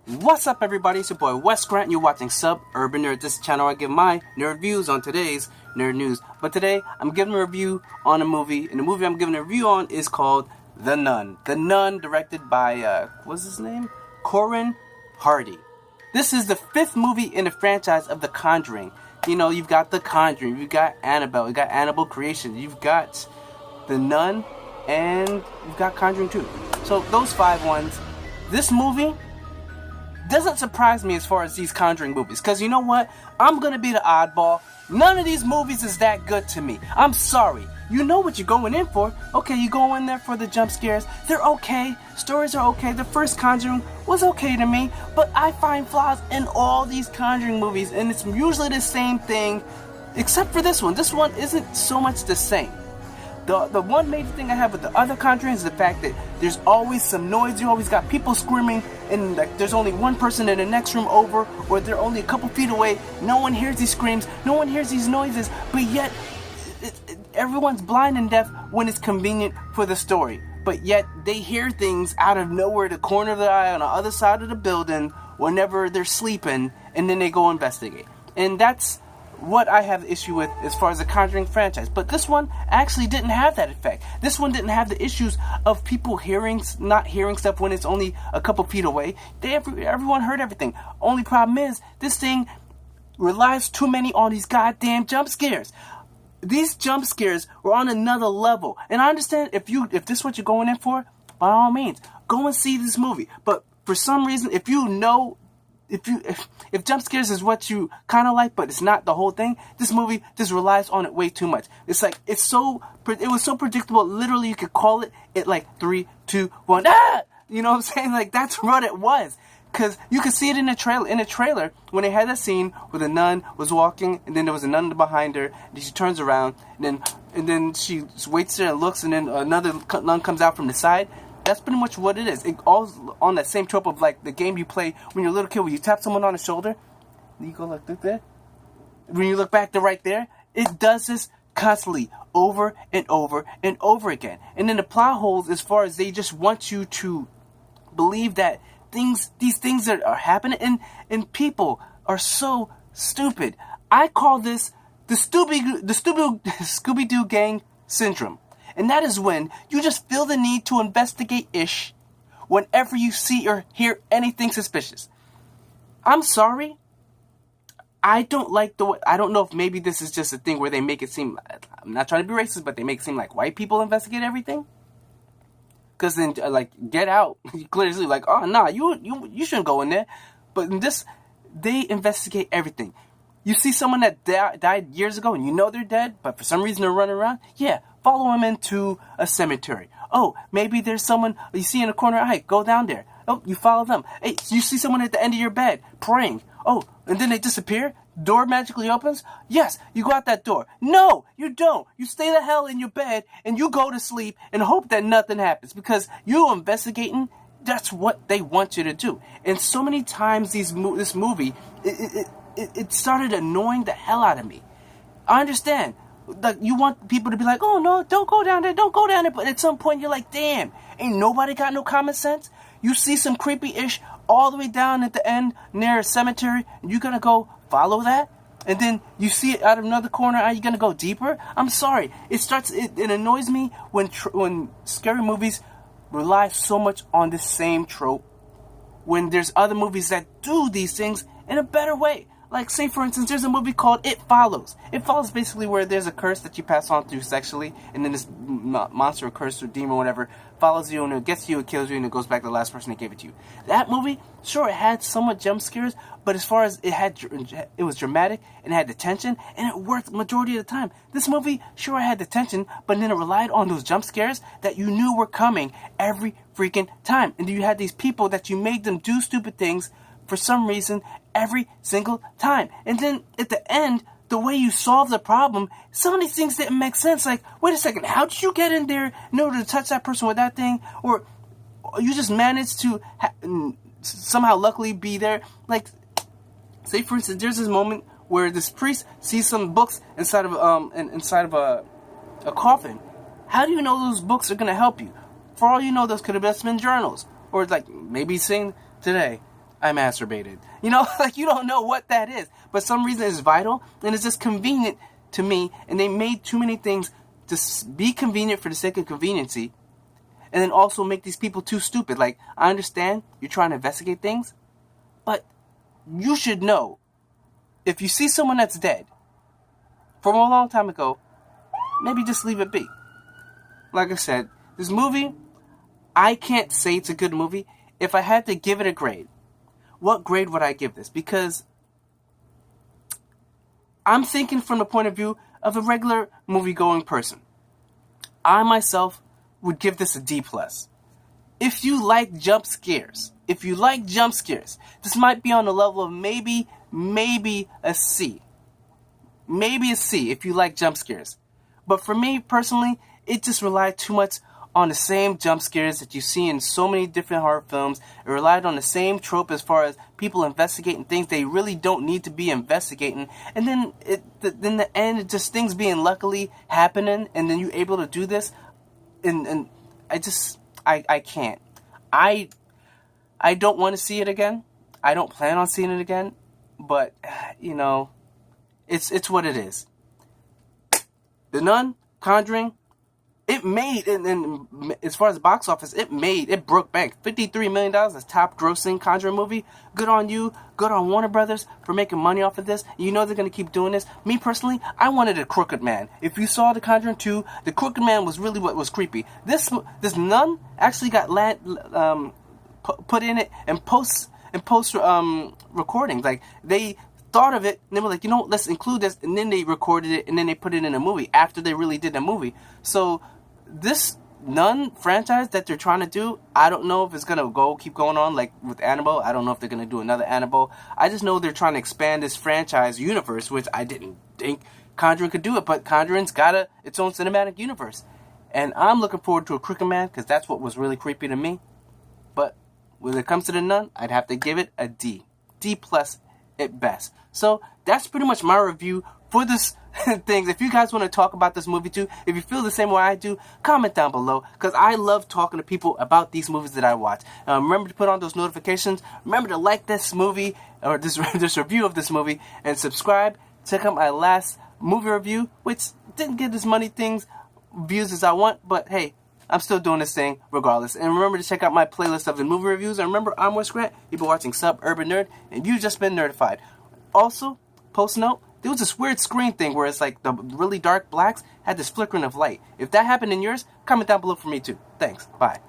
What's up, everybody? It's your boy Wes Grant, and you're watching Suburban Nerd. This channel I give my nerd views on today's nerd news. But today I'm giving a review on a movie, and the movie I'm giving a review on is called The Nun. The Nun, directed by what's his name? Corin Hardy. This is the fifth movie in the franchise of The Conjuring. You know, you've got The Conjuring, you've got Annabelle, you've got Annabelle Creation, you've got The Nun, and you've got Conjuring 2. So those five ones. This movie doesn't surprise me as far as these Conjuring movies, because you know what? I'm gonna be the oddball. None of these movies is that good to me. I'm sorry. You know what you're going in for. Okay, you go in there for the jump scares. They're okay. Stories are okay. The first Conjuring was okay to me, but I find flaws in all these Conjuring movies, and it's usually the same thing, except for this one. This one isn't so much the same. The one major thing I have with the other Conjuring is the fact that there's always some noise. You always got people screaming, and like there's only one person in the next room over, or they're only a couple feet away. No one hears these screams, no one hears these noises, but yet everyone's blind and deaf when it's convenient for the story. But yet they hear things out of nowhere, the corner of their eye on the other side of the building, whenever they're sleeping, and then they go investigate. And that's what I have issue with as far as the Conjuring franchise. But this one actually didn't have that effect. This one didn't have the issues of people not hearing stuff when it's only a couple feet away. Everyone heard everything. Only problem is, this thing relies too many on these goddamn jump scares. These jump scares were on another level. And I understand if this is what you're going in for, by all means, go and see this movie. But for some reason, if jump scares is what you kind of like, but it's not the whole thing, this movie just relies on it way too much. It's like, it was so predictable, literally you could call it like 3, 2, 1, ah! You know what I'm saying? Like, that's what it was. Because you could see it in the trailer. In the trailer, when they had that scene where the nun was walking, and then there was a nun behind her, and she turns around, and then she waits there and looks, and then another nun comes out from the side. That's pretty much what it is. It all on that same trope of like the game you play when you're a little kid, where you tap someone on the shoulder, and you go like there. When you look back, they're right there. It does this constantly, over and over and over again. And then the plot holes, as far as they just want you to believe that these things that are happening, and people are so stupid. I call this the Scooby-Doo gang syndrome. And that is when you just feel the need to investigate-ish whenever you see or hear anything suspicious. I'm sorry. I don't like I don't know if maybe this is just a thing where they make it seem, I'm not trying to be racist, but they make it seem like white people investigate everything. Because then, like, Get Out, you clearly see, like, oh, nah, you shouldn't go in there. But in this, they investigate everything. You see someone that died years ago, and you know they're dead, but for some reason they're running around. Yeah, follow them into a cemetery. Oh, maybe there's someone you see in the corner. Hey, go down there. Oh, you follow them. Hey, you see someone at the end of your bed praying. Oh, and then they disappear. Door magically opens. Yes, you go out that door. No, you don't. You stay the hell in your bed and you go to sleep and hope that nothing happens, because you're investigating. That's what they want you to do. And so many times this movie, it started annoying the hell out of me. I understand. Like, you want people to be like, oh no, don't go down there, don't go down there. But at some point you're like, damn, ain't nobody got no common sense? You see some creepy-ish all the way down at the end near a cemetery, and you're gonna go follow that? And then you see it out of another corner, are you gonna go deeper? I'm sorry. It annoys me when scary movies rely so much on the same trope, when there's other movies that do these things in a better way. Like, say, for instance, there's a movie called It Follows. It Follows basically where there's a curse that you pass on through sexually, and then this monster or curse or demon or whatever follows you, and it gets you, it kills you, and it goes back to the last person that gave it to you. That movie, sure, it had somewhat jump scares, but as far as it was dramatic, and it had the tension, and it worked majority of the time. This movie, sure, it had the tension, but then it relied on those jump scares that you knew were coming every freaking time. And you had these people that you made them do stupid things for some reason every single time. And then at the end, the way you solve the problem, some of these things didn't make sense. Like, wait a second, how did you get in there in order to touch that person with that thing? Or you just managed to somehow luckily be there. Like, say for instance, there's this moment where this priest sees some books inside of a coffin. How do you know those books are going to help you? For all you know, those could have just been journals. Or like maybe saying today, I masturbated. You know, like you don't know what that is. But some reason it's vital and it's just convenient to me. And they made too many things to be convenient for the sake of conveniency. And then also make these people too stupid. Like, I understand you're trying to investigate things. But you should know, if you see someone that's dead from a long time ago, maybe just leave it be. Like I said, this movie, I can't say it's a good movie. If I had to give it a grade, what grade would I give this? Because I'm thinking from the point of view of a regular movie-going person. I myself would give this a D+. If you like jump scares, this might be on the level of maybe a C. Maybe a C if you like jump scares. But for me, personally, it just relied too much on the same jump scares that you see in so many different horror films. It relied on the same trope as far as people investigating things they really don't need to be investigating. And then in the end, just things being luckily happening, and then you're able to do this. And I can't. I don't want to see it again. I don't plan on seeing it again. But, you know, it's what it is. The Nun, Conjuring, it made, and as far as the box office, it broke bank. $53 million, that's top grossing Conjuring movie. Good on you. Good on Warner Brothers for making money off of this. You know they're going to keep doing this. Me personally, I wanted a crooked man. If you saw The Conjuring 2, the crooked man was really what was creepy. This Nun actually got put in it and post recordings. Like, they thought of it, and they were like, you know, let's include this, and then they recorded it, and then they put it in a movie after they really did the movie. So this Nun franchise that they're trying to do, I don't know if it's gonna keep going on like with Annabelle. I don't know if they're gonna do another Annabelle. I just know they're trying to expand this franchise universe, which I didn't think Conjuring could do it, but Conjuring's got its own cinematic universe, and I'm looking forward to a Crooked Man because that's what was really creepy to me. But when it comes to the Nun, I'd have to give it a D plus at best. So that's pretty much my review for this things. If you guys want to talk about this movie too, if you feel the same way I do, comment down below, because I love talking to people about these movies that I watch. Remember to put on those notifications. Remember to like this movie, or this review of this movie, and subscribe. Check out my last movie review, which didn't get as many views as I want, but hey, I'm still doing this thing regardless. And remember to check out my playlist of the movie reviews. And remember, I'm Wes Grant. You've been watching Suburban Nerd, and you've just been nerdified. Also, post note, there was this weird screen thing where it's like the really dark blacks had this flickering of light. If that happened in yours, comment down below for me too. Thanks. Bye.